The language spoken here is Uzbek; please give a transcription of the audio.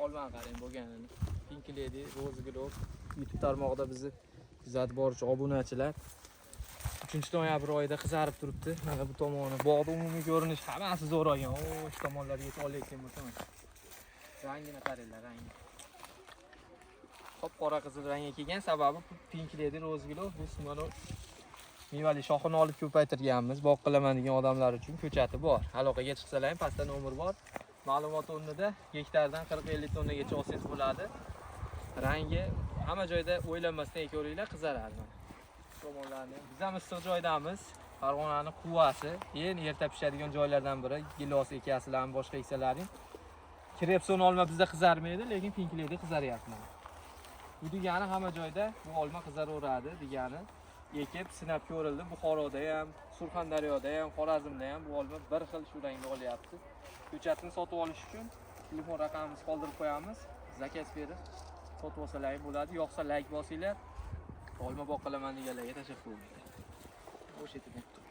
olmani qarang bo'lganini. Pink Lady, Rose Glow YouTube tarmog'ida bizni kuzatib boruvchi obunachilar 3-noyabr oyida qizarib turibdi. Mana bu tomoni bog'da umumiy ko'rinish hammasi zo'ragan. O, shu tomonlarga olayotgan bo'lsam. Rangini qaranglar, rangi. Qop-qora qizil rangga kelgan sababi Pink Lady, Rose Glow bu mana mevali shoxini olib ko'paytirganmiz. Boq qilaman degan odamlar uchun ko'chati bor. Aloqaga chiqsalar ham pastda nomer bor. Ma'lumot o'rnida gektardan 40-50 tonnagacha olsangiz bo'ladi. Rangi hamma joyda o'ylanmasdan ko'ringlar, qizaradi. Tomonlarni biz ham issiq joydamiz. Farg'onaning quvvasi, eng erta pishadigan joylardan biri. Gilos ekasizlar, boshqa eksalaring. Krepson olma bizda qizarmaydi, lekin Pink Lady qizaryapti. Bu degani hamma joyda bu olma qizaraveradi degani. Ekib sinab ko'rildi. Buxoroda ham, Surxondaryoda ham, Xorazmda ham bu olma bir xil shu rangda olyapti. Ko'chatni sotib olish uchun telefon raqamimizni qoldirib qo'yamiz. Zakaz berib sotib olsalaring bo'ladi. Yoqsa like bosinglar. Olma boq qilaman deganlarga tashakkür. O'sha yerda